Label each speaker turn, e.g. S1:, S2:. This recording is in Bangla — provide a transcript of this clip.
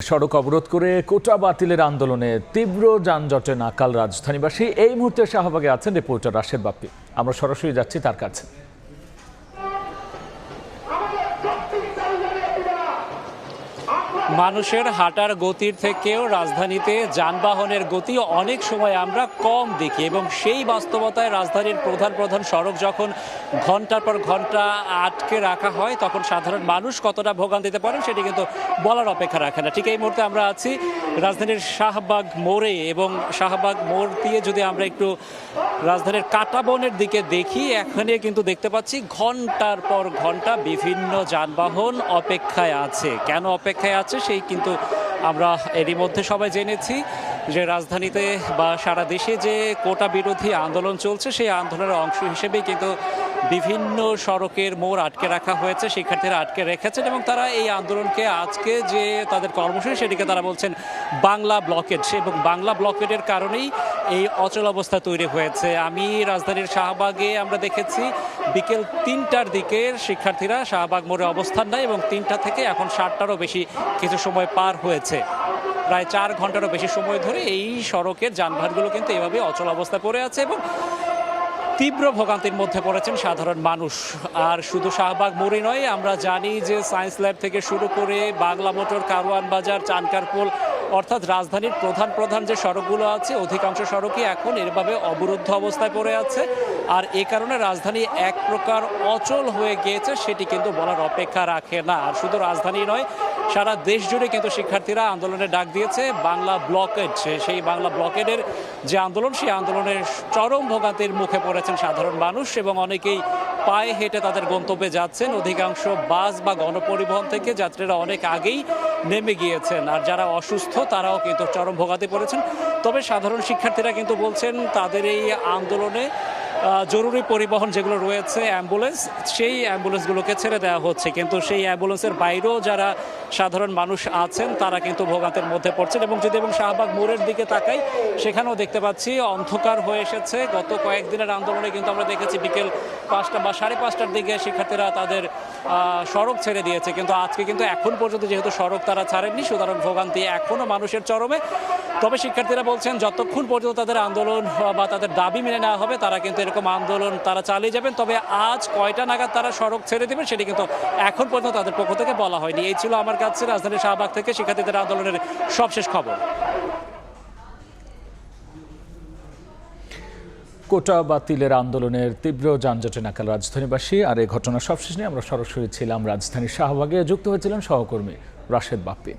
S1: সড়ক অবরোধ করে কোটা বাতিলের আন্দোলনে তীব্র যানজটে নাকাল রাজধানীবাসী। এই মুহূর্তে শাহবাগে আছেন রিপোর্টার রাশেদ বাপ্পি। আমরা সরাসরি যাচ্ছি তার কাছে।
S2: মানুষের হাঁটার গতির থেকেও রাজধানীতে যানবাহনের গতি অনেক সময় আমরা কম দেখি, এবং সেই বাস্তবতায় রাজধানীর প্রধান সড়ক যখন ঘন্টার পর ঘন্টা আটকে রাখা হয়, তখন সাধারণ মানুষ কতটা ভোগান্তিতে পড়েন সেটি কিন্তু বলার অপেক্ষা রাখে না। ঠিক এই মুহূর্তে আমরা আছি রাজধানীর শাহবাগ মোড়ে, এবং শাহবাগ মোড় দিয়ে যদি আমরা একটু রাজধানীর কাঁটাবনের দিকে দেখি, এখানে কিন্তু দেখতে পাচ্ছি ঘন্টার পর ঘন্টা বিভিন্ন যানবাহন অপেক্ষায় আছে। কেন অপেক্ষায় আছে সেই কিন্তু আমরা এরই মধ্যে সবাই জেনেছি যে রাজধানীতে বা সারা দেশে যে কোটা বিরোধী আন্দোলন চলছে, সেই আন্দোলনের অংশ হিসেবেই কিন্তু বিভিন্ন সড়কের মোড় আটকে রাখা হয়েছে। শিক্ষার্থীরা আটকে রেখেছেন এবং তারা এই আন্দোলনকে আজকে যে তাদের কর্মসূচি সেটিকে তারা বলছেন বাংলা ব্লকেড, এবং বাংলা ব্লকেডের কারণেই এই অচল অবস্থা তৈরি হয়েছে। আমি রাজধানীর শাহবাগে আমরা দেখেছি বিকেল ৩টার দিকে শিক্ষার্থীরা শাহবাগ মোড়ে অবস্থান নেয়, এবং ৩টা থেকে এখন ৭টারও বেশি কিছু সময় পার হয়েছে। প্রায় ৪ ঘন্টারও বেশি সময় ধরে এই সড়কের যানবাহনগুলো কিন্তু এভাবে অচল অবস্থায় পড়ে আছে, এবং তীব্র ভোগান্তির মধ্যে পড়েছেন সাধারণ মানুষ। আর শুধু শাহবাগ মোড়ে নয়, আমরা জানি যে সায়েন্স ল্যাব থেকে শুরু করে বাংলা মোটর, কারওয়ান বাজার, চানকারপোল, অর্থাৎ রাজধানীর প্রধান যে সড়কগুলো আছে অধিকাংশ সড়কই এখন এভাবে অবরুদ্ধ অবস্থায় পড়ে আছে। আর এ কারণে রাজধানী এক প্রকার অচল হয়ে গিয়েছে, সেটি কিন্তু বলার অপেক্ষা রাখে না। আর শুধু রাজধানী নয়, সারা দেশ জুড়ে কিন্তু শিক্ষার্থীরা আন্দোলনের ডাক দিয়েছে বাংলা ব্লকেড। সেই বাংলা ব্লকেডের যে আন্দোলন, সেই আন্দোলনের চরম ভোগান্তির মুখে পড়েছেন সাধারণ মানুষ, এবং অনেকেই পায়ে হেঁটে তাদের গন্তব্যে যাচ্ছেন। অধিকাংশ বাস বা গণপরিবহন থেকে যাত্রীরা অনেক আগেই নেমে গিয়েছেন, আর যারা অসুস্থ তারাও কিন্তু চরম ভোগান্তি পড়েছেন। তবে সাধারণ শিক্ষার্থীরা কিন্তু বলছেন তাদের এই আন্দোলনে জরুরি পরিবহন যেগুলো রয়েছে, অ্যাম্বুলেন্স, সেই অ্যাম্বুলেন্সগুলোকে ছেড়ে দেওয়া হচ্ছে, কিন্তু সেই অ্যাম্বুলেন্সের বাইরেও যারা সাধারণ মানুষ আছেন তারা কিন্তু ভোগান্তির মধ্যে পড়ছেন। এবং যদি শাহবাগ মোড়ের দিকে তাকাই, সেখানেও দেখতে পাচ্ছি অন্ধকার হয়ে এসেছে। গত কয়েকদিনের আন্দোলনে কিন্তু আমরা দেখেছি বিকেল 5টা বা 5:30টার দিকে শিক্ষার্থীরা তাদের সড়ক ছেড়ে দিয়েছে, কিন্তু আজকে কিন্তু এখন পর্যন্ত যেহেতু সড়ক তারা ছাড়েননি, সুতরাং ভোগান্তি এখনও মানুষের চরমে। তবে শিক্ষার্থীরা বলছেন যতক্ষণ পর্যন্ত তাদের আন্দোলন বা তাদের দাবি মেনে নেওয়া হবে, তারা কিন্তু এরকম আন্দোলন তারা চালিয়ে যাবেন। তবে আজ কয়টা নাগাদ তারা সড়ক ছেড়ে দেবেন সেটি কিন্তু এখন পর্যন্ত তাদের পক্ষ থেকে বলা হয়নি। এই ছিল আমার কাছে রাজধানীর শাহবাগ থেকে শিক্ষার্থীদের আন্দোলনের সবশেষ খবর।
S1: কোটা বাতিলের আন্দোলনের তীব্র যানজটে নাকাল রাজধানীবাসী। আর এই ঘটনার সবশেষ নিয়ে আমরা সরাসরি ছিলাম রাজধানীর শাহবাগে। যুক্ত হয়েছিলেন সহকর্মী রাশেদ বাপ্পি।